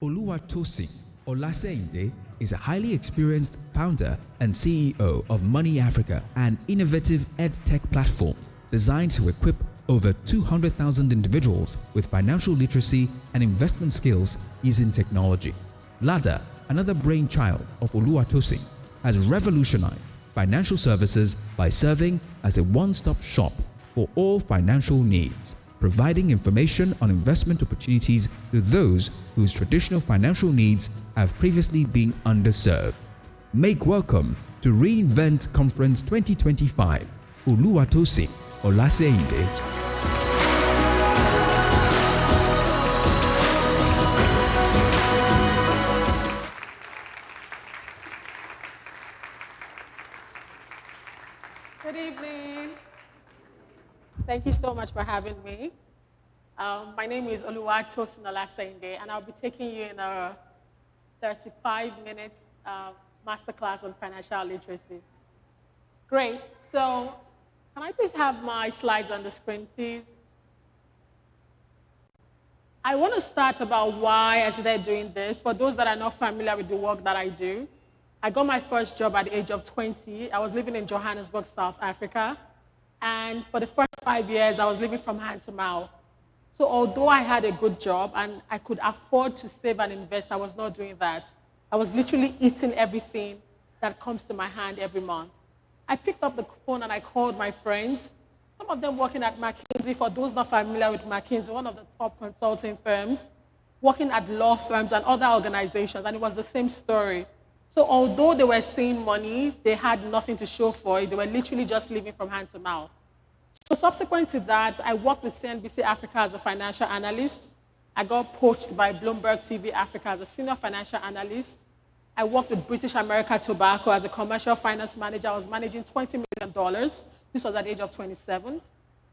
Oluwatosin Olaseinde is a highly experienced founder and CEO of Money Africa, an innovative ed-tech platform designed to equip over 200,000 individuals with financial literacy and investment skills using technology. Ladder, another brainchild of Oluwatosin, has revolutionized financial services by serving as a one-stop shop for all financial needs, providing information on investment opportunities to those whose traditional financial needs have previously been underserved. Make welcome to reInvent Conference 2025, Oluwatosin Olaseinde. Good evening. Thank you so much for having me. My name is Oluwatosin Olaseinde, and I'll be taking you in a 35-minute masterclass on financial literacy. Great. So, can I please have my slides on the screen, please? I want to start about why I started doing this. For those that are not familiar with the work that I do, I got my first job at the age of 20. I was living in Johannesburg, South Africa. And for the first 5 years, I was living from hand to mouth. So although I had a good job and I could afford to save and invest, I was not doing that. I was literally eating everything that comes to my hand every month. I picked up the phone and I called my friends, some of them working at McKinsey. For those not familiar with McKinsey, one of the top consulting firms, working at law firms and other organizations, and it was the same story. So although they were seeing money, they had nothing to show for it. They were literally just living from hand to mouth. So subsequent to that, I worked with CNBC Africa as a financial analyst. I got poached by Bloomberg TV Africa as a senior financial analyst. I worked with British America Tobacco as a commercial finance manager. I was managing $20 million. This was at the age of 27.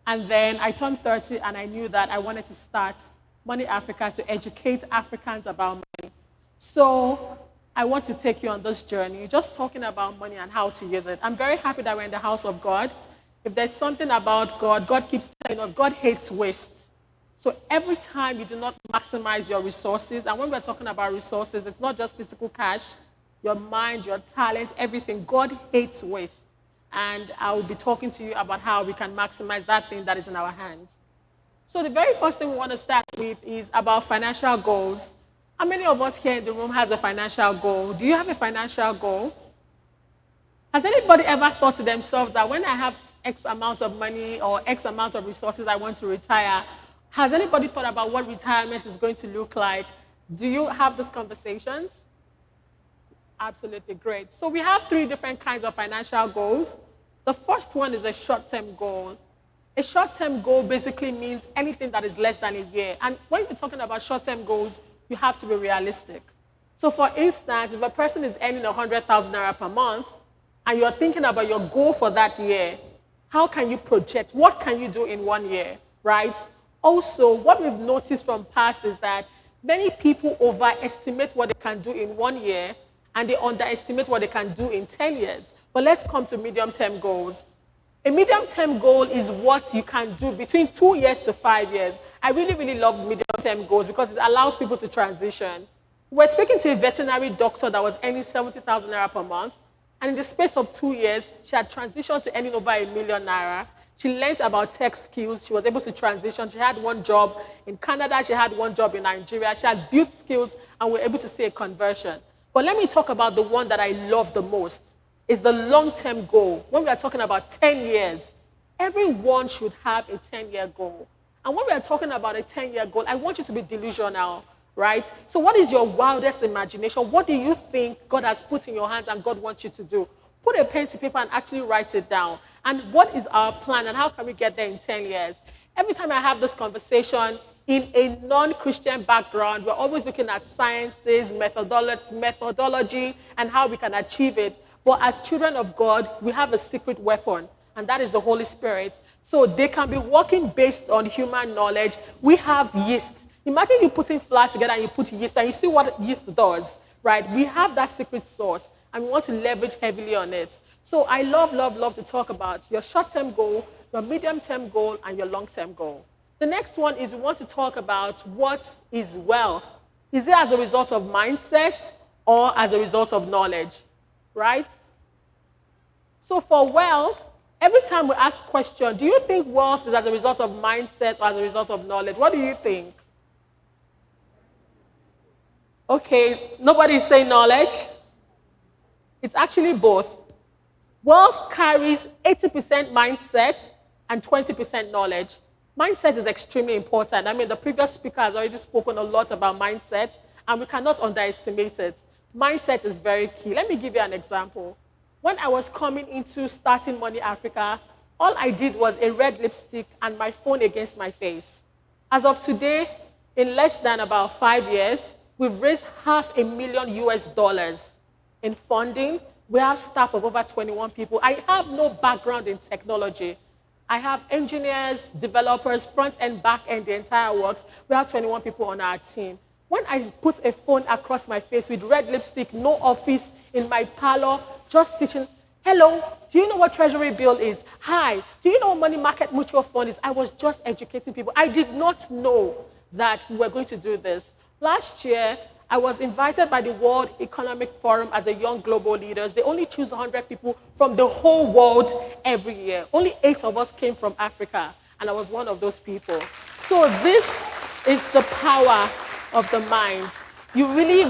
And then I turned 30, and I knew that I wanted to start Money Africa to educate Africans about money. So I want to take you on this journey, just talking about money and how to use it. I'm very happy that we're in the house of God. If there's something about God, God keeps telling us, God hates waste. So every time you do not maximize your resources, and when we're talking about resources, it's not just physical cash, your mind, your talent, everything. God hates waste. And I will be talking to you about how we can maximize that thing that is in our hands. So the very first thing we want to start with is about financial goals. How many of us here in the room has a financial goal? Do you have a financial goal? Has anybody ever thought to themselves that when I have X amount of money or X amount of resources I want to retire, has anybody thought about what retirement is going to look like? Do you have these conversations? Absolutely great. So we have three different kinds of financial goals. The first one is a short-term goal. A short-term goal basically means anything that is less than a year. And when we're talking about short-term goals, you have to be realistic. So for instance, if a person is earning 100,000 naira per month, and you're thinking about your goal for that year, how can you project? What can you do in 1 year, right? Also, what we've noticed from past is that many people overestimate what they can do in 1 year, and they underestimate what they can do in 10 years. But let's come to medium-term goals. A medium-term goal is what you can do between 2 years to 5 years. I really, really love medium-term goals because it allows people to transition. We're speaking to a veterinary doctor that was earning 70,000 naira per month. And in the space of 2 years, she had transitioned to earning over 1 million naira. She learned about tech skills. She was able to transition. She had one job in Canada. She had one job in Nigeria. She had built skills and we're able to see a conversion. But let me talk about the one that I love the most. It's the long-term goal. When we are talking about 10 years, everyone should have a 10-year goal. And when we are talking about a 10-year goal, I want you to be delusional. Right? So what is your wildest imagination? What do you think God has put in your hands and God wants you to do? Put a pen to paper and actually write it down. And what is our plan and how can we get there in 10 years? Every time I have this conversation in a non-Christian background, we're always looking at sciences, methodology, and how we can achieve it. But as children of God, we have a secret weapon, and that is the Holy Spirit. So they can be working based on human knowledge. We have yeast. Imagine you putting flour together and you put yeast and you see what yeast does, right? We have that secret sauce and we want to leverage heavily on it. So I love to talk about your short-term goal, your medium-term goal, and your long-term goal. The next one is we want to talk about what is wealth. Is it as a result of mindset or as a result of knowledge, right? So for wealth, every time we ask question, do you think wealth is as a result of mindset or as a result of knowledge? What do you think? Okay, nobody is saying knowledge. It's actually both. Wealth carries 80% mindset and 20% knowledge. Mindset is extremely important. I mean, the previous speaker has already spoken a lot about mindset, and we cannot underestimate it. Mindset is very key. Let me give you an example. When I was coming into starting Money Africa, all I did was a red lipstick and my phone against my face. As of today, in less than about 5 years, we've raised $500,000 US in funding. We have staff of over 21 people. I have no background in technology. I have engineers, developers, front end, back end, the entire works. We have 21 people on our team. When I put a phone across my face with red lipstick, no office, in my parlor, just teaching, hello, do you know what treasury bill is? Hi, do you know what money market mutual fund is? I was just educating people. I did not know that we were going to do this. Last year, I was invited by the World Economic Forum as a young global leaders. They only choose 100 people from the whole world every year. Only 8 of us came from Africa, and I was one of those people. So this is the power of the mind. You really,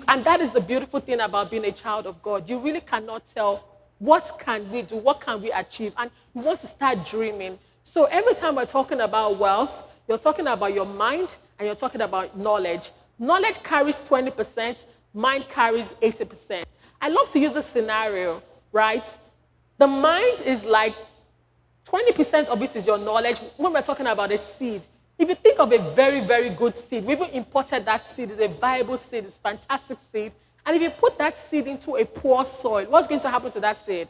and that is the beautiful thing about being a child of God. You really cannot tell what can we do, what can we achieve, and you want to start dreaming. So every time we're talking about wealth, you're talking about your mind, and you're talking about knowledge. Knowledge carries 20%, mind carries 80%. I love to use this scenario, right? The mind is like 20% of it is your knowledge. When we're talking about a seed, if you think of a very, very good seed, we even imported that seed. It's a viable seed. It's a fantastic seed. And if you put that seed into a poor soil, what's going to happen to that seed?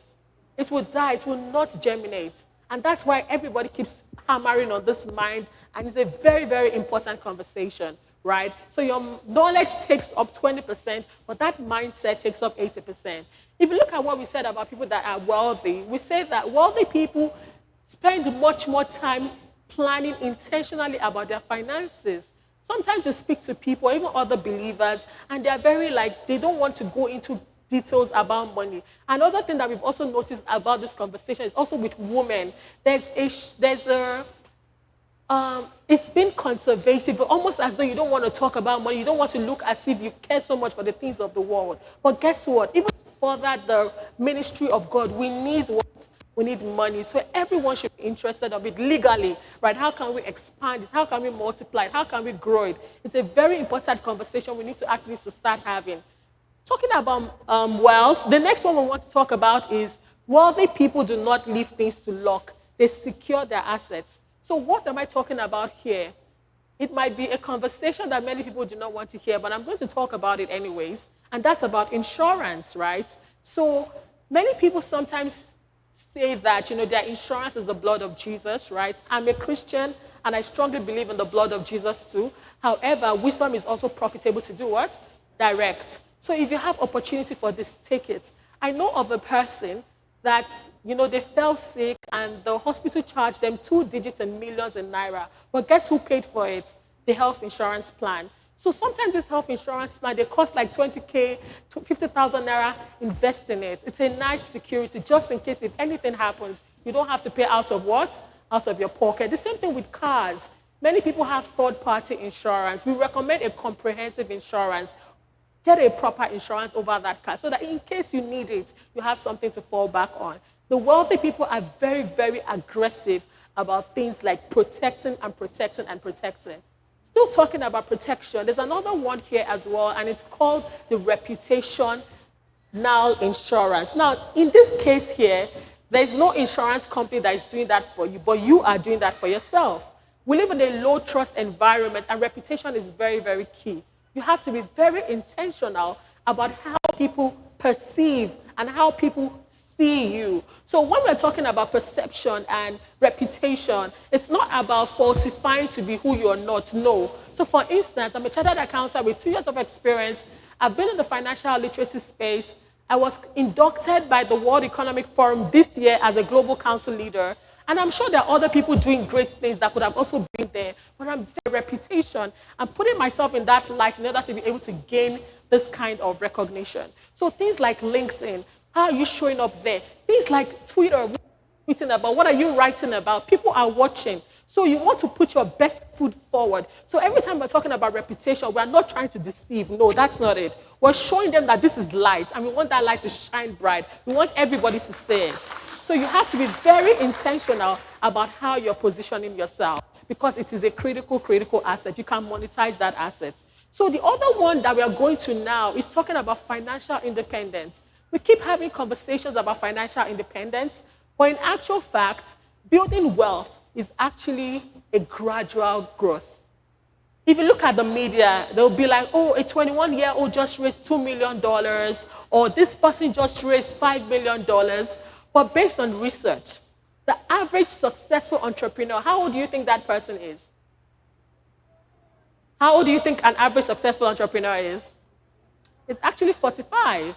It will die. It will not germinate. And that's why everybody keeps hammering on this mind. And it's a very, very important conversation, right? So your knowledge takes up 20%, but that mindset takes up 80%. If you look at what we said about people that are wealthy, we say that wealthy people spend much more time planning intentionally about their finances. Sometimes you speak to people, even other believers, and they're very they don't want to go into details about money. Another thing that we've also noticed about this conversation is also with women. It's been conservative, almost as though you don't want to talk about money. You don't want to look as if you care so much for the things of the world. But guess what? Even to further the ministry of God, we need what? We need money. So everyone should be interested of it legally, right? How can we expand it? How can we multiply it? How can we grow it? It's a very important conversation we need to actually start having. Talking about wealth, the next one we want to talk about is wealthy people do not leave things to luck. They secure their assets. So what am I talking about here? It might be a conversation that many people do not want to hear, but I'm going to talk about it anyways. And that's about insurance, right? So many people sometimes say that, their insurance is the blood of Jesus, right? I'm a Christian, and I strongly believe in the blood of Jesus too. However, wisdom is also profitable to do what? Direct. So if you have opportunity for this, take it. I know of a person that, they fell sick, and the hospital charged them 2 digits and millions in naira. But guess who paid for it? The health insurance plan. So sometimes this health insurance plan, they cost like 20K, 50,000 naira, invest in it. It's a nice security, just in case if anything happens, you don't have to pay out of what? Out of your pocket. The same thing with cars. Many people have third-party insurance. We recommend a comprehensive insurance. Get a proper insurance over that car so that in case you need it, you have something to fall back on. The wealthy people are very, very aggressive about things like protecting and protecting and protecting. Still talking about protection, there's another one here as well, and it's called the reputational insurance. Now, in this case here, there's no insurance company that is doing that for you, but you are doing that for yourself. We live in a low-trust environment, and reputation is very, very key. You have to be very intentional about how people perceive and how people see you. So when we're talking about perception and reputation, it's not about falsifying to be who you're not. No. So for instance, I'm a chartered accountant with 2 years of experience. I've been in the financial literacy space. I was inducted by the World Economic Forum this year as a global council leader. And I'm sure there are other people doing great things that could have also been there. But I'm their reputation. I'm putting myself in that light in order to be able to gain this kind of recognition. So things like LinkedIn, how are you showing up there? Things like Twitter, what are you tweeting about? What are you writing about? People are watching. So you want to put your best foot forward. So every time we're talking about reputation, we're not trying to deceive. No, that's not it. We're showing them that this is light, and we want that light to shine bright. We want everybody to see it. So you have to be very intentional about how you're positioning yourself, because it is a critical asset. You can monetize that asset. So the other one that we are going to now is talking about financial independence. We keep having conversations about financial independence, but in actual fact, building wealth is actually a gradual growth. If you look at the media, they'll be like, oh, a 21-year-old just raised $2 million, or this person just raised $5 million. But based on research, the average successful entrepreneur, how old do you think that person is? How old do you think an average successful entrepreneur is? It's actually 45.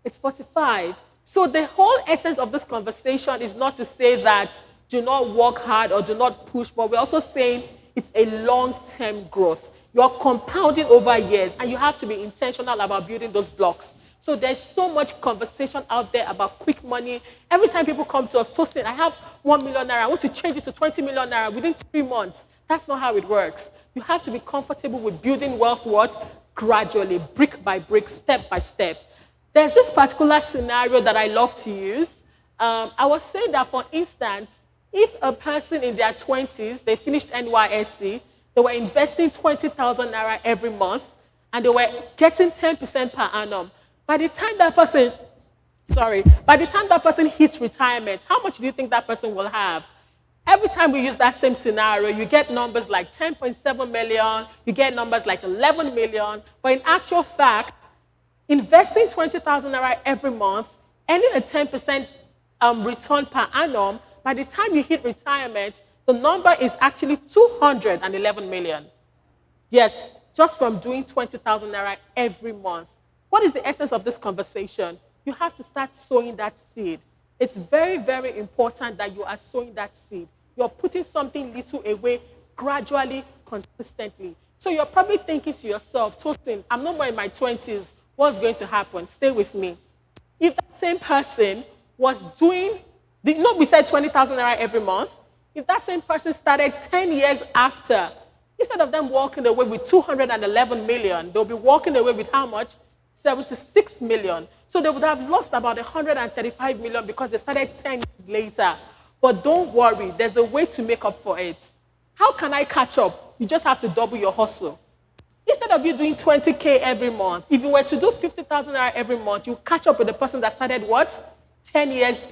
It's 45. So the whole essence of this conversation is not to say that do not work hard or do not push, but we're also saying it's a long-term growth. You're compounding over years, and you have to be intentional about building those blocks. So there's so much conversation out there about quick money. Every time people come to us, Tosin, I have 1 million naira, I want to change it to 20 million naira within 3 months. That's not how it works. You have to be comfortable with building wealth, gradually, brick by brick, step by step. There's this particular scenario that I love to use. I was saying that, for instance, if a person in their 20s, they finished NYSC, they were investing 20,000 naira every month, and they were getting 10% per annum. By the time that person hits retirement, how much do you think that person will have? Every time we use that same scenario, you get numbers like 10.7 million, you get numbers like 11 million, but in actual fact, investing 20,000 naira every month, earning a 10% return per annum, by the time you hit retirement, the number is actually 211 million. Yes, just from doing 20,000 naira every month. What is the essence of this conversation? You have to start sowing that seed. It's very, very important that you are sowing that seed. You're putting something little away gradually, consistently. So you're probably thinking to yourself, Tosin, I'm no more in my 20s. What's going to happen? Stay with me. If that same person was doing, we said 20,000 naira every month. If that same person started 10 years after, instead of them walking away with 211 million, they'll be walking away with how much? 76 million. So they would have lost about 135 million because they started 10 years later. But don't worry, there's a way to make up for it. How can I catch up? You just have to double your hustle. Instead of you doing 20K every month, if you were to do 50,000 naira every month, you catch up with the person that started what? 10 years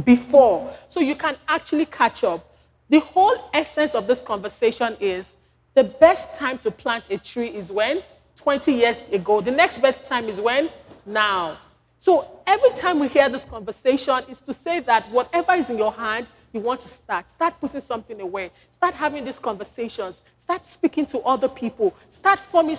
before. So you can actually catch up. The whole essence of this conversation is the best time to plant a tree is when? 20 years ago. The next best time is when? Now. So every time we hear this conversation is to say that whatever is in your hand, you want to start. Start putting something away. Start having these conversations. Start speaking to other people. Start forming,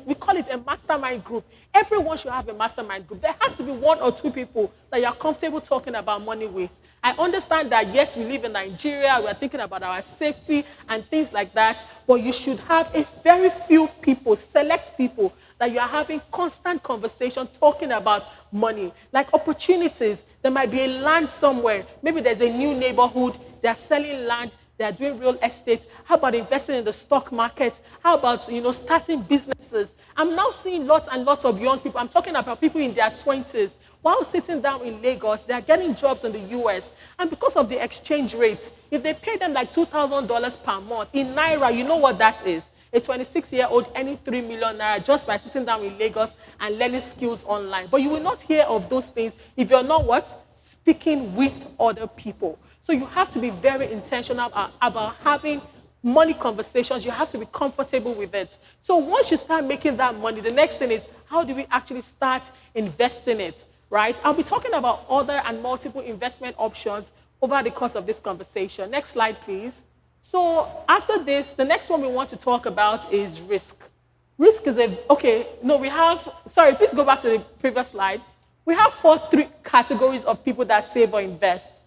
we call it a mastermind group. Everyone should have a mastermind group. There has to be 1 or 2 people that you're comfortable talking about money with. I understand that, yes, we live in Nigeria. We're thinking about our safety and things like that. But you should have a very few people, select people, that you are having constant conversation talking about money. Like opportunities. There might be a land somewhere. Maybe there's a new neighborhood. They're selling land. They're doing real estate. How about investing in the stock market? How about, starting businesses? I'm now seeing lots and lots of young people. I'm talking about people in their 20s. While sitting down in Lagos, they're getting jobs in the US. And because of the exchange rates, if they pay them like $2,000 per month, in Naira, you know what that is? A 26-year-old earning 3 million Naira just by sitting down in Lagos and learning skills online. But you will not hear of those things if you're not what? Speaking with other people. So you have to be very intentional about having money conversations. You have to be comfortable with it. So once you start making that money, the next thing is, how do we actually start investing it, right? I'll be talking about other and multiple investment options over the course of this conversation. Next slide, please. So after this, the next one we want to talk about is risk. Risk is please go back to the previous slide. We have 3 categories of people that save or invest.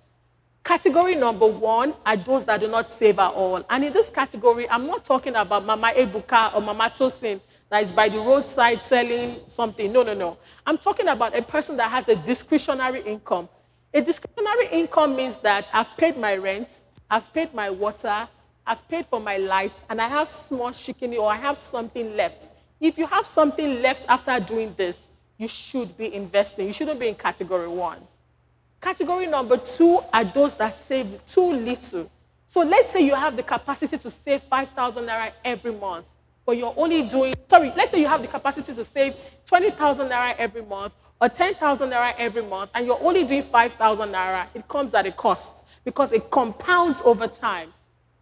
Category number 1 are those that do not save at all. And in this category, I'm not talking about Mama Ebuka or Mama Tosin that is by the roadside selling something. No, no, no. I'm talking about a person that has a discretionary income. A discretionary income means that I've paid my rent, I've paid my water, I've paid for my light, and I have small shikini or I have something left. If you have something left after doing this, you should be investing. You shouldn't be in category 1. Category number 2 are those that save too little. So let's say you have the capacity to save 5,000 naira every month, but you're only doing, let's say you have the capacity to save 20,000 naira every month or 10,000 naira every month, and you're only doing 5,000 naira. It comes at a cost because it compounds over time.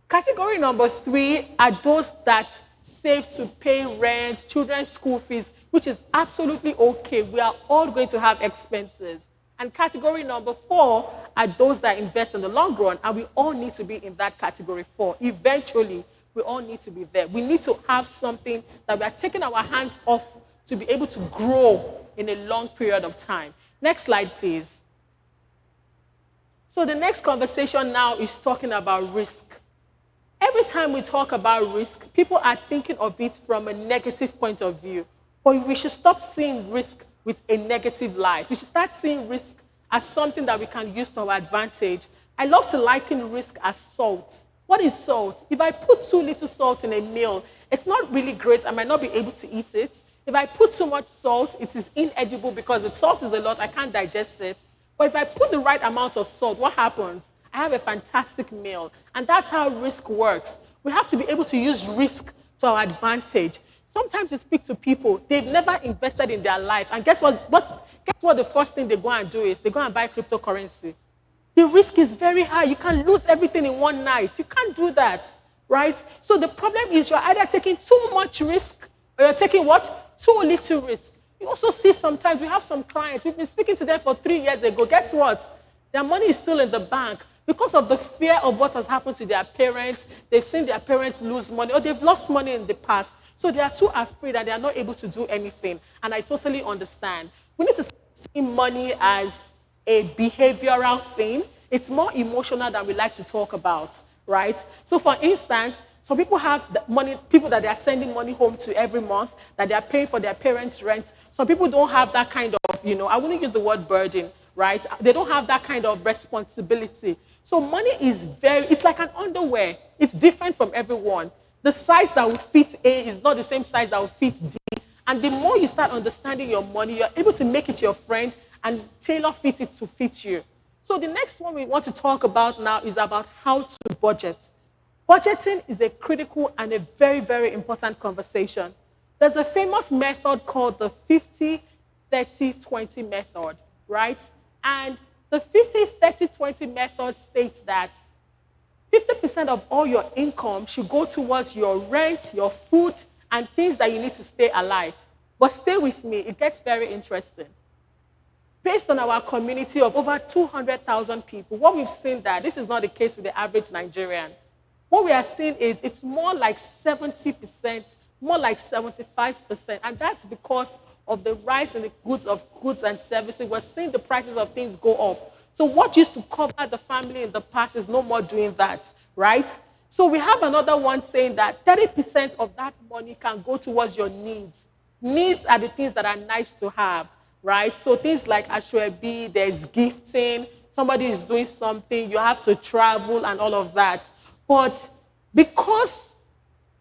Category number 3 are those that save to pay rent, children's school fees, which is absolutely okay. We are all going to have expenses. And category number 4 are those that invest in the long run, and we all need to be in that category 4. Eventually, we all need to be there. We need to have something that we are taking our hands off to be able to grow in a long period of time. Next slide, please. So the next conversation now is talking about risk. Every time we talk about risk, people are thinking of it from a negative point of view. But we should stop seeing risk with a negative light. We should start seeing risk as something that we can use to our advantage. I love to liken risk as salt. What is salt? If I put too little salt in a meal, it's not really great. I might not be able to eat it. If I put too much salt, it is inedible because the salt is a lot. I can't digest it. But if I put the right amount of salt, what happens? I have a fantastic meal. And that's how risk works. We have to be able to use risk to our advantage. Sometimes you speak to people, they've never invested in their life. And guess what the first thing they go and do is they go and buy cryptocurrency. The risk is very high. You can lose everything in one night. You can't do that, right? So the problem is you're either taking too much risk or you're taking what? Too little risk. You also see sometimes we have some clients, we've been speaking to them for 3 years ago. Guess what? Their money is still in the bank. Because of the fear of what has happened to their parents, they've seen their parents lose money, or they've lost money in the past. So they are too afraid and they are not able to do anything. And I totally understand. We need to see money as a behavioral thing. It's more emotional than we like to talk about, right? So for instance, some people have money, people that they are sending money home to every month, that they are paying for their parents' rent. Some people don't have that kind of, I wouldn't use the word burden, right? They don't have that kind of responsibility. So money is it's like an underwear. It's different from everyone. The size that will fit A is not the same size that will fit D. And the more you start understanding your money, you're able to make it your friend and tailor fit it to fit you. So the next one we want to talk about now is about how to budget. Budgeting is a critical and a very, very important conversation. There's a famous method called the 50-30-20 method, right? And the 50-30-20 method states that 50% of all your income should go towards your rent, your food, and things that you need to stay alive. But stay with me, it gets very interesting. Based on our community of over 200,000 people, what we've seen that this is not the case with the average Nigerian. What we are seeing is it's more like 70%, more like 75%, and that's because of the rise in the goods and services. We're seeing the prices of things go up. So what used to cover the family in the past is no more doing that, right? So we have another one saying that 30% of that money can go towards your needs. Needs are the things that are nice to have, right? So things like ashwebi, there's gifting, somebody is doing something, you have to travel and all of that. But because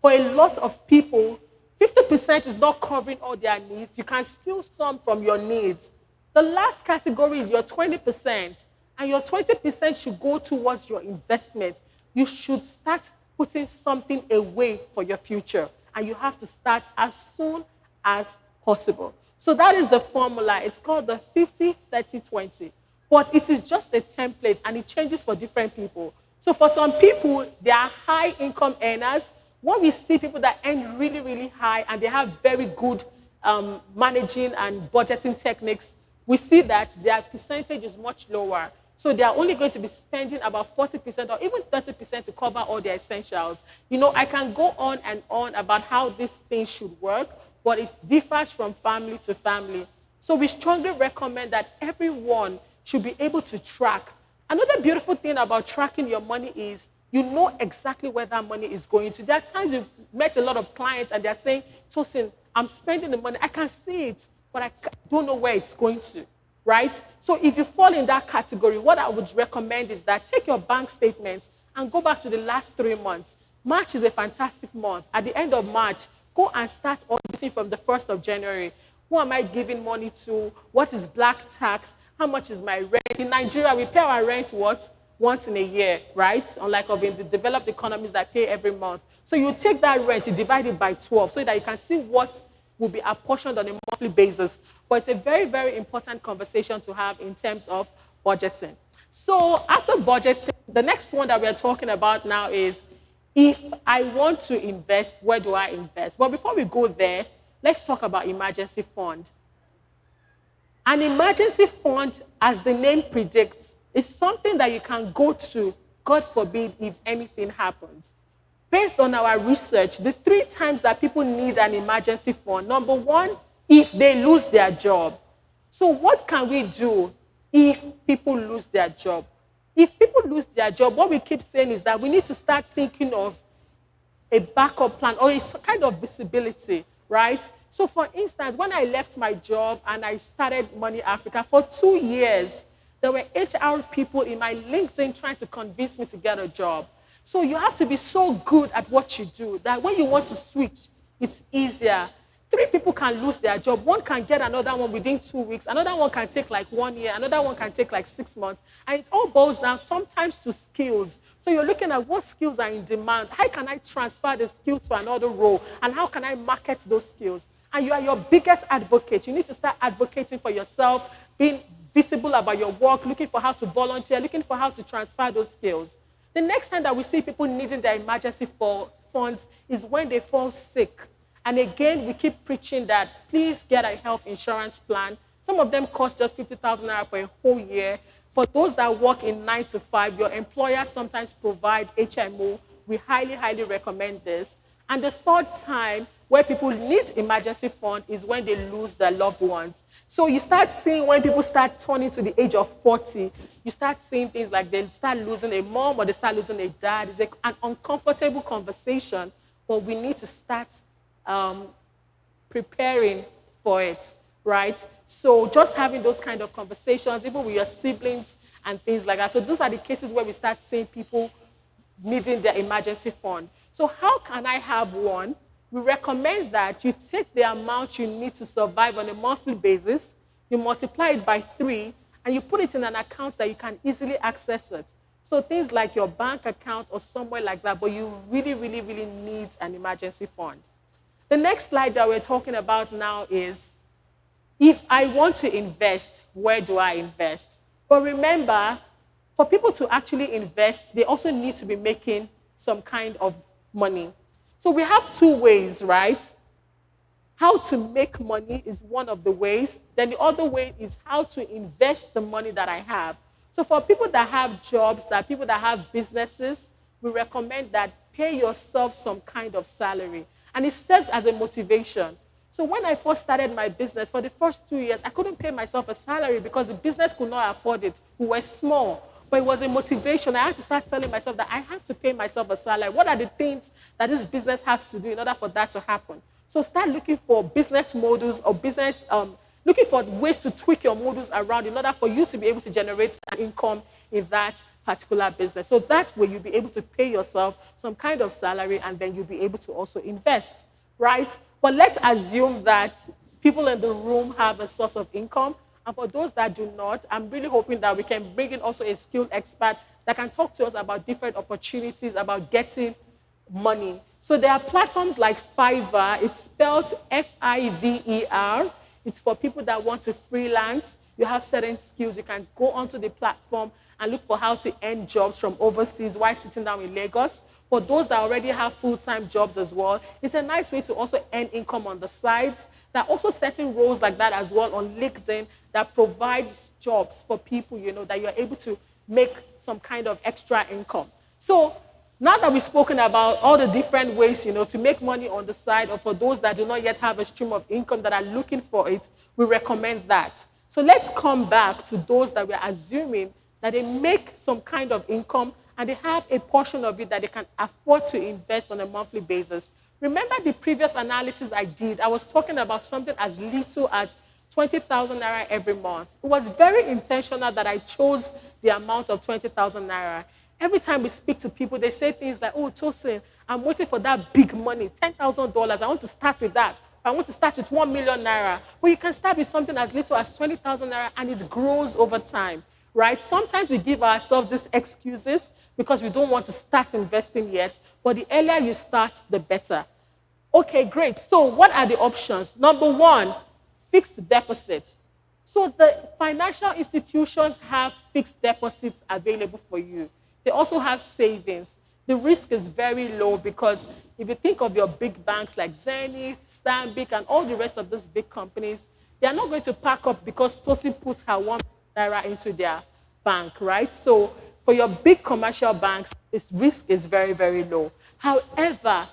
for a lot of people, 50% is not covering all their needs, you can steal some from your needs. The last category is your 20%, and your 20% should go towards your investment. You should start putting something away for your future, and you have to start as soon as possible. So that is the formula. It's called the 50-30-20. But it is just a template, and it changes for different people. So for some people, they are high income earners. When we see people that earn really, really high and they have very good managing and budgeting techniques, we see that their percentage is much lower. So they are only going to be spending about 40% or even 30% to cover all their essentials. I can go on and on about how this thing should work, but it differs from family to family. So we strongly recommend that everyone should be able to track. Another beautiful thing about tracking your money is you know exactly where that money is going to. There are times you've met a lot of clients and they're saying, Tosin, I'm spending the money. I can see it, but I don't know where it's going to, right? So if you fall in that category, what I would recommend is that take your bank statements and go back to the last 3 months. March is a fantastic month. At the end of March, go and start auditing from the 1st of January. Who am I giving money to? What is black tax? How much is my rent? In Nigeria, we pay our rent once in a year, right? Unlike in the developed economies that pay every month. So you take that rent, you divide it by 12 so that you can see what will be apportioned on a monthly basis. But it's a very, very important conversation to have in terms of budgeting. So after budgeting, the next one that we're talking about now is, if I want to invest, where do I invest? But before we go there, let's talk about emergency fund. An emergency fund, as the name predicts, is something that you can go to, God forbid, if anything happens. Based on our research, the 3 times that people need an emergency fund, number 1, if they lose their job. So what can we do if people lose their job? If people lose their job, what we keep saying is that we need to start thinking of a backup plan or a kind of visibility, right? So for instance, when I left my job and I started Money Africa, for 2 years, there were HR people in my LinkedIn trying to convince me to get a job. So you have to be so good at what you do that when you want to switch, it's easier. 3 people can lose their job. 1 can get another one within 2 weeks. Another one can take like 1 year. Another one can take like 6 months. And it all boils down sometimes to skills. So you're looking at what skills are in demand. How can I transfer the skills to another role? And how can I market those skills? And you are your biggest advocate. You need to start advocating for yourself, being visible about your work, looking for how to volunteer, looking for how to transfer those skills. The next time that we see people needing their emergency funds is when they fall sick. And again, we keep preaching that please get a health insurance plan. Some of them cost just 50,000 naira for a whole year. For those that work in 9 to 5, your employer sometimes provide HMO. We highly, highly recommend this. And the 3rd time where people need emergency fund is when they lose their loved ones. So you start seeing when people start turning to the age of 40, you start seeing things like they start losing a mom or they start losing a dad. It's an uncomfortable conversation, but we need to start preparing for it, right? So just having those kind of conversations, even with your siblings and things like that. So those are the cases where we start seeing people needing their emergency fund. So how can I have one? We recommend that you take the amount you need to survive on a monthly basis, you multiply it by 3, and you put it in an account that you can easily access it. So things like your bank account or somewhere like that, but you really, really, really need an emergency fund. The next slide that we're talking about now is, if I want to invest, where do I invest? But remember, for people to actually invest, they also need to be making some kind of money. So we have 2 ways, right? How to make money is one of the ways. Then the other way is how to invest the money that I have. So for people that have jobs, people that have businesses, we recommend that pay yourself some kind of salary. And it serves as a motivation. So when I first started my business, for the first 2 years, I couldn't pay myself a salary because the business could not afford it. We were small. But it was a motivation. I had to start telling myself that I have to pay myself a salary. What are the things that this business has to do in order for that to happen? So start looking for business models or looking for ways to tweak your models around in order for you to be able to generate an income in that particular business. So that way you'll be able to pay yourself some kind of salary and then you'll be able to also invest, right? But let's assume that people in the room have a source of income. And for those that do not, I'm really hoping that we can bring in also a skilled expert that can talk to us about different opportunities, about getting money. So there are platforms like Fiverr. It's spelled Fiver. It's for people that want to freelance. You have certain skills. You can go onto the platform and look for how to earn jobs from overseas while sitting down in Lagos. For those that already have full-time jobs as well, it's a nice way to also earn income on the side. There are also certain roles like that as well on LinkedIn that provides jobs for people, that you're able to make some kind of extra income. So now that we've spoken about all the different ways, to make money on the side, or for those that do not yet have a stream of income that are looking for it, we recommend that. So let's come back to those that we're assuming that they make some kind of income and they have a portion of it that they can afford to invest on a monthly basis. Remember the previous analysis I did? I was talking about something as little as 20,000 naira every month. It was very intentional that I chose the amount of 20,000 naira. Every time we speak to people, they say things like, oh, Tosin, I'm waiting for that big money, $10,000. I want to start with that. I want to start with 1 million naira. But you can start with something as little as 20,000 naira and it grows over time, right? Sometimes we give ourselves these excuses because we don't want to start investing yet. But the earlier you start, the better. Okay, great. So what are the options? Number one, fixed deposits. So the financial institutions have fixed deposits available for you. They also have savings. The risk is very low because if you think of your big banks like Zenith, Stanbic, and all the rest of these big companies, they are not going to pack up because Tosin puts her 1 naira into their bank, right? So for your big commercial banks, this risk is very, very low. However,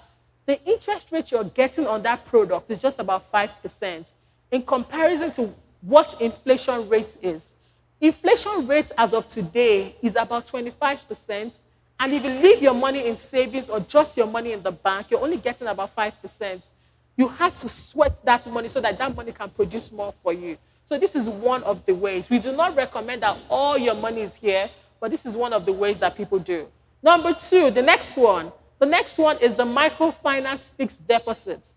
the interest rate you're getting on that product is just about 5% in comparison to what inflation rate is. Inflation rate as of today is about 25%. And if you leave your money in savings or just your money in the bank, you're only getting about 5%. You have to sweat that money so that that money can produce more for you. So this is one of the ways. We do not recommend that all your money is here, but this is one of the ways that people do. Number two, the next one. The next one is the microfinance fixed deposits.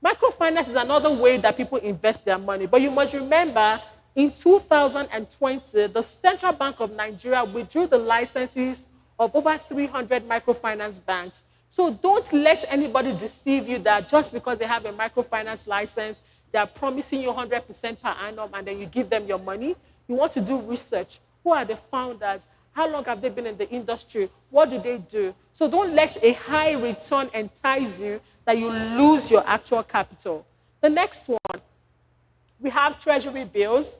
Microfinance is another way that people invest their money. But you must remember, in 2020, the Central Bank of Nigeria withdrew the licenses of over 300 microfinance banks. So don't let anybody deceive you that just because they have a microfinance license, they are promising you 100% per annum and then you give them your money. You want to do research. Who are the founders? How long have they been in the industry? What do they do? So don't let a high return entice you that you lose your actual capital. The next one, we have treasury bills.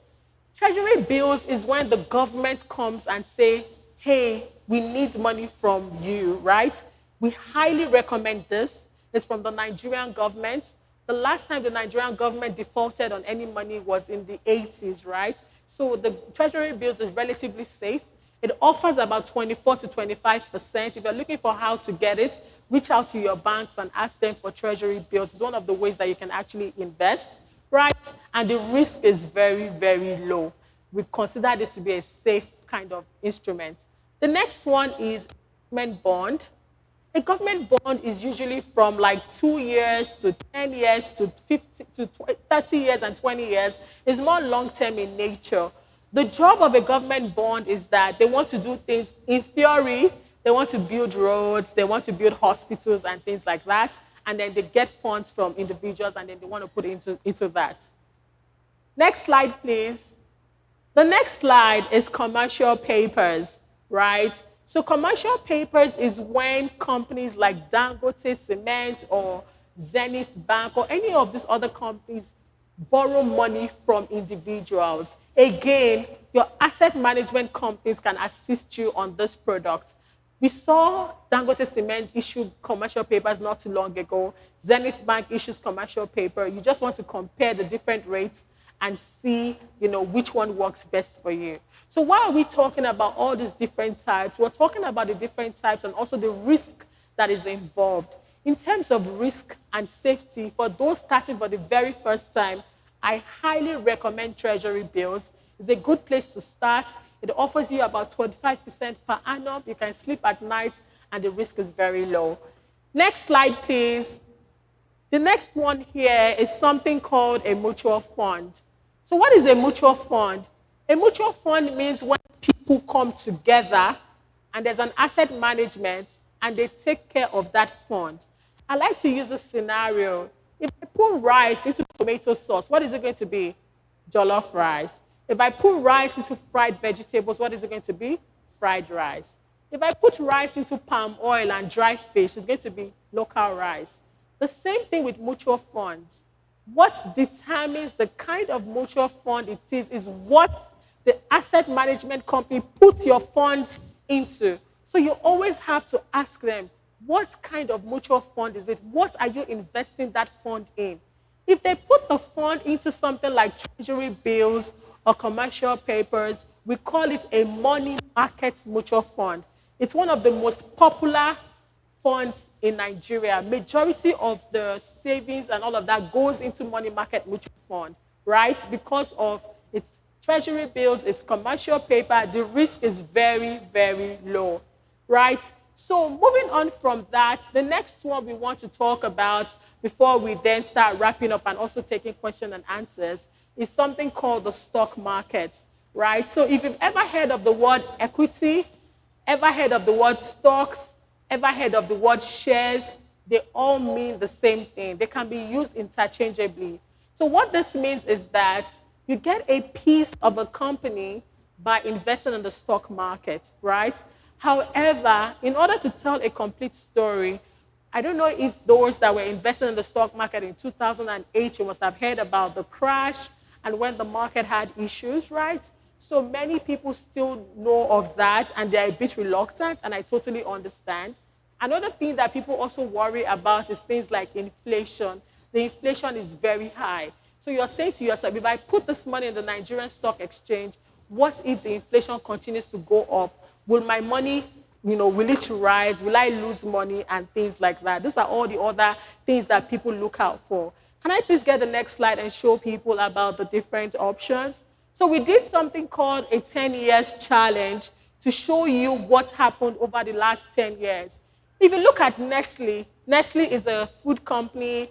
Treasury bills is when the government comes and say, hey, we need money from you, right? We highly recommend this. It's from the Nigerian government. The last time the Nigerian government defaulted on any money was in the 80s, right? So the treasury bills is relatively safe. It offers about 24 to 25%. If you're looking for how to get it, reach out to your banks and ask them for treasury bills. It's one of the ways that you can actually invest, right? And the risk is very, very low. We consider this to be a safe kind of instrument. The next one is government bond. A government bond is usually from like 2 years to 10 years to 50 to 30 years and 20 years. It's more long-term in nature. The job of a government bond is that they want to do things in theory. They want to build roads, they want to build hospitals and things like that. And then they get funds from individuals and then they want to put it into that. Next slide, please. The next slide is commercial papers, right? So commercial papers is when companies like Dangote Cement or Zenith Bank or any of these other companies borrow money from individuals. Again, your asset management companies can assist you on this product. We saw Dangote Cement issue commercial papers not too long ago. Zenith Bank issues commercial paper. You just want to compare the different rates and see, which one works best for you. So why are we talking about all these different types? We're talking about the different types and also the risk that is involved. In terms of risk and safety, for those starting for the very first time, I highly recommend treasury bills. It's a good place to start. It offers you about 25% per annum. You can sleep at night, and the risk is very low. Next slide, please. The next one here is something called a mutual fund. So what is a mutual fund? A mutual fund means when people come together and there's an asset management and they take care of that fund. I like to use this scenario. If I put rice into tomato sauce, what is it going to be? Jollof rice. If I put rice into fried vegetables, what is it going to be? Fried rice. If I put rice into palm oil and dry fish, it's going to be local rice. The same thing with mutual funds. What determines the kind of mutual fund it is what the asset management company puts your funds into. So you always have to ask them, what kind of mutual fund is it? What are you investing that fund in? If they put the fund into something like treasury bills or commercial papers, we call it a money market mutual fund. It's one of the most popular funds in Nigeria. Majority of the savings and all of that goes into money market mutual fund, right? Because of its treasury bills, its commercial paper, the risk is very, very low, right? So moving on from that, the next one we want to talk about before we then start wrapping up and also taking questions and answers is something called the stock market, right? So if you've ever heard of the word equity, ever heard of the word stocks, ever heard of the word shares, they all mean the same thing. They can be used interchangeably. So what this means is that you get a piece of a company by investing in the stock market, right? However, in order to tell a complete story, I don't know if those that were investing in the stock market in 2008, you must have heard about the crash and when the market had issues, right? So many people still know of that and they're a bit reluctant, and I totally understand. Another thing that people also worry about is things like inflation. The inflation is very high. So you're saying to yourself, if I put this money in the Nigerian stock exchange, what if the inflation continues to go up? Will my money, will it rise? Will I lose money? And things like that. These are all the other things that people look out for. Can I please get the next slide and show people about the different options? So we did something called a 10 years challenge to show you what happened over the last 10 years. If you look at Nestle, Nestle is a food company.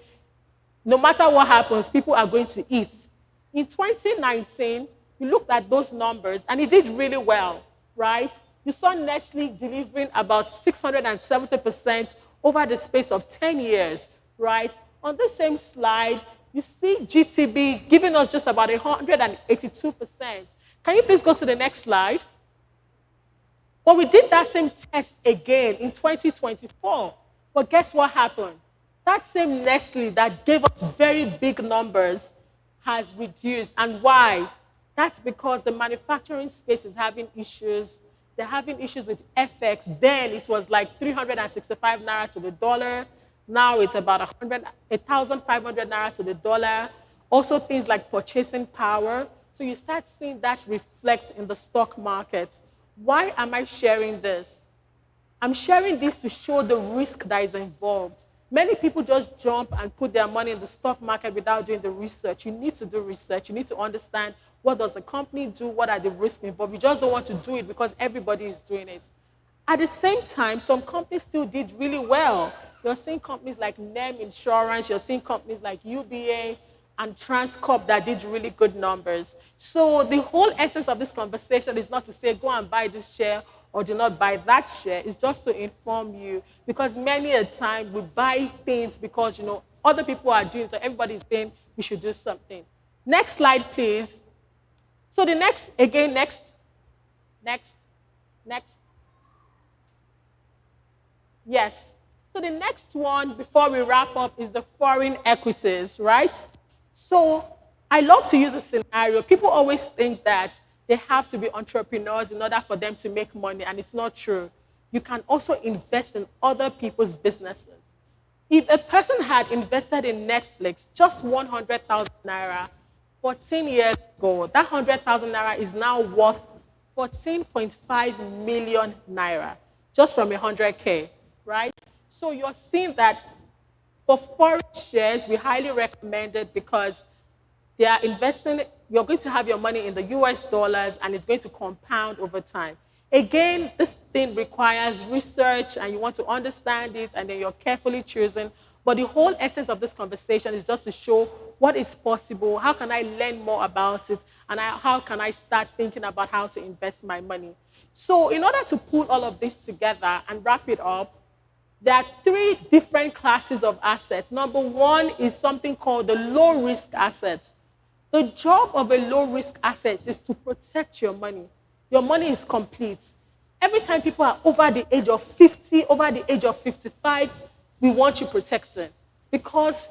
No matter what happens, people are going to eat. In 2019, you looked at those numbers and it did really well, right? You saw Nestle delivering about 670% over the space of 10 years, right? On the same slide, you see GTB giving us just about 182%. Can you please go to the next slide? But we did that same test again in 2024. But guess what happened? That same Nestle that gave us very big numbers has reduced. And why? That's because the manufacturing space is having issues. They're having issues with FX. Then it was like 365 naira to the dollar. Now it's about 1,500 naira to the dollar. Also things like purchasing power. So you start seeing that reflect in the stock market. Why am I sharing this? I'm sharing this to show the risk that is involved. Many people just jump and put their money in the stock market without doing the research. You need to do research. You need to understand what does the company do, what are the risks involved. You just don't want to do it because everybody is doing it. At the same time, some companies still did really well. You're seeing companies like NEM Insurance, you're seeing companies like UBA and Transcorp that did really good numbers. So the whole essence of this conversation is not to say go and buy this share or do not buy that share. It's just to inform you, because many a time we buy things because other people are doing it, so everybody is saying we should do something. Next slide, please. So the next. Yes. So the next one before we wrap up is the foreign equities, right? So I love to use a scenario. People always think that they have to be entrepreneurs in order for them to make money, and it's not true. You can also invest in other people's businesses. If a person had invested in Netflix, just 100,000 naira, 14 years ago, that 100,000 naira is now worth 14.5 million naira, just from 100K, right? So you're seeing that for foreign shares, we highly recommend it because they are investing, you're going to have your money in the US dollars and it's going to compound over time. Again, this thing requires research and you want to understand it and then you're carefully choosing. But the whole essence of this conversation is just to show what is possible, how can I learn more about it, and how can I start thinking about how to invest my money. So in order to pull all of this together and wrap it up, there are three different classes of assets. Number one is something called the low-risk asset. The job of a low-risk asset is to protect your money. Your money is complete. Every time people are over the age of 50, over the age of 55, we want you protected because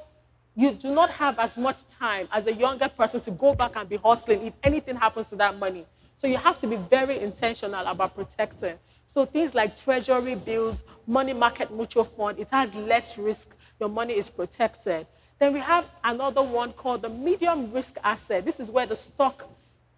you do not have as much time as a younger person to go back and be hustling if anything happens to that money. So you have to be very intentional about protecting. So things like treasury bills, money market mutual fund, it has less risk. Your money is protected. Then we have another one called the medium risk asset. This is where the stock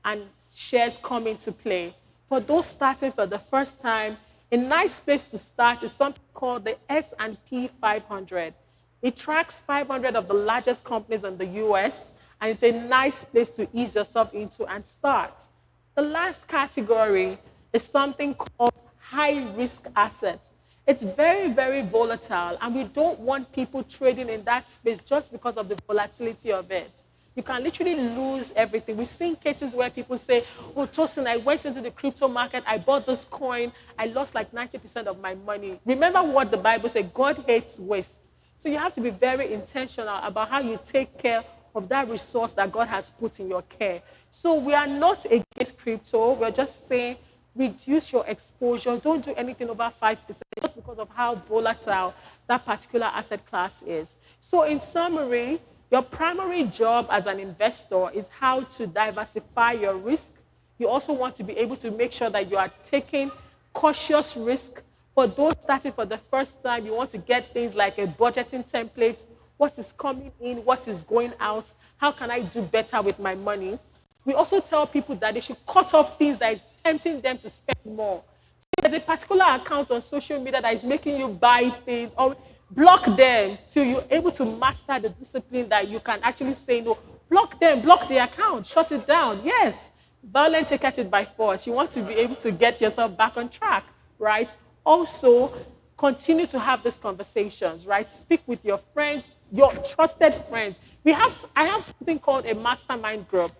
and shares come into play. For those starting for the first time, a nice place to start is something called the S&P 500. It tracks 500 of the largest companies in the US, and it's a nice place to ease yourself into and start. The last category is something called high-risk assets. It's very, very volatile, and we don't want people trading in that space just because of the volatility of it. You can literally lose everything. We've seen cases where people say, oh, Tosin, I went into the crypto market, I bought this coin, I lost like 90% of my money. Remember what the Bible said, God hates waste. So you have to be very intentional about how you take care of that resource that God has put in your care. So we are not against crypto. We're just saying reduce your exposure. Don't do anything over 5% just because of how volatile that particular asset class is. So in summary, your primary job as an investor is how to diversify your risk. You also want to be able to make sure that you are taking cautious risk. For those starting for the first time, you want to get things like a budgeting template. What is coming in? What is going out? How can I do better with my money? We also tell people that they should cut off things that is tempting them to spend more. So if there's a particular account on social media that is making you buy things, or block them till you're able to master the discipline that you can actually say no. Block them, block the account, shut it down. Yes, violence taketh it by force. You want to be able to get yourself back on track, right? Also, continue to have these conversations, right? Speak with your friends, your trusted friends. I have something called a mastermind group.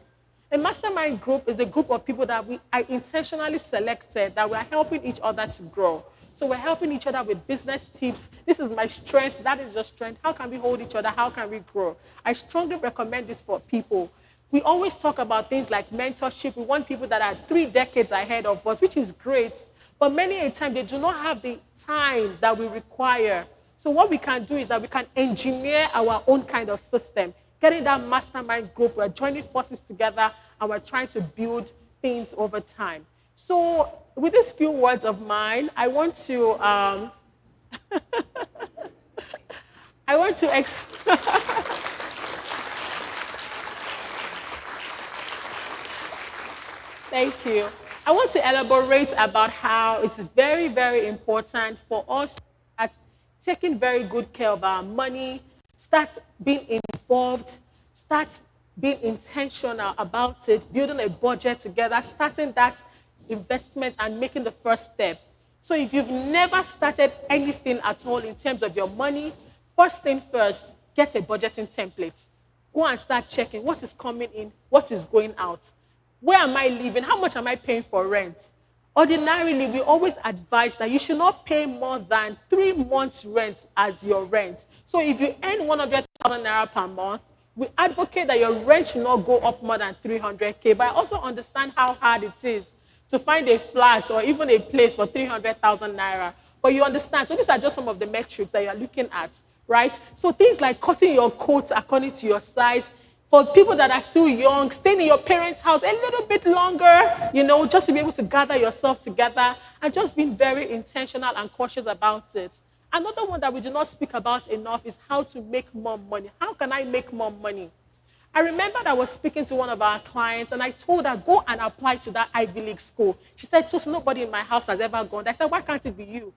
A mastermind group is a group of people that I intentionally selected that we are helping each other to grow. So we're helping each other with business tips. This is my strength. That is your strength. How can we hold each other? How can we grow? I strongly recommend this for people. We always talk about things like mentorship. We want people that are 3 decades ahead of us, which is great. But many a time, they do not have the time that we require. So what we can do is that we can engineer our own kind of system. Getting that mastermind group, we're joining forces together, and we're trying to build things over time. So with these few words of mine, I want to Thank you. I want to elaborate about how it's very, very important for us to start taking very good care of our money, start being involved, start being intentional about it, building a budget together, starting that investment and making the first step. So if you've never started anything at all in terms of your money, first thing first, get a budgeting template. Go and start checking what is coming in, what is going out. Where am I living? How much am I paying for rent? Ordinarily, we always advise that you should not pay more than 3 months' rent as your rent. So if you earn 100,000 naira per month, we advocate that your rent should not go up more than 300K. But I also understand how hard it is to find a flat or even a place for 300,000 naira. But you understand. So these are just some of the metrics that you're looking at, right? So things like cutting your coat according to your size. For people that are still young, staying in your parents' house a little bit longer, just to be able to gather yourself together and just being very intentional and cautious about it. Another one that we do not speak about enough is how to make more money. How can I make more money? I remember that I was speaking to one of our clients, and I told her, go and apply to that Ivy League school. She said, Tosin, nobody in my house has ever gone. I said, why can't it be you?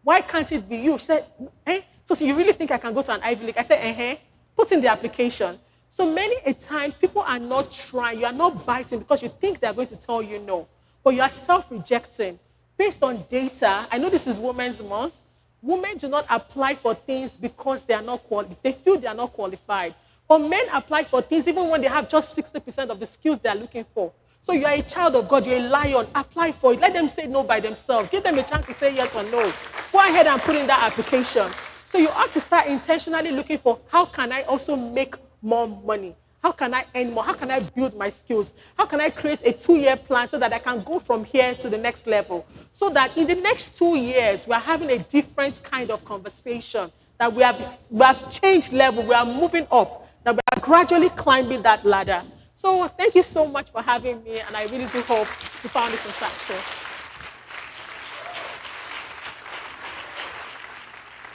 Why can't it be you? She said, Tosin, you really think I can go to an Ivy League? I said, put in the application. So many a time, people are not trying. You are not biting because you think they're going to tell you no. But you are self-rejecting. Based on data, I know this is Women's Month. Women do not apply for things because they are not qualified. They feel they are not qualified. But men apply for things even when they have just 60% of the skills they are looking for. So you are a child of God. You're a lion. Apply for it. Let them say no by themselves. Give them a chance to say yes or no. Go ahead and put in that application. So you have to start intentionally looking for how can I also make more money? How can I earn more? How can I build my skills? How can I create a 2-year plan so that I can go from here to the next level? So that in the next 2 years, we are having a different kind of conversation, that we have changed level, we are moving up, that we are gradually climbing that ladder. So thank you so much for having me, and I really do hope you found this insightful.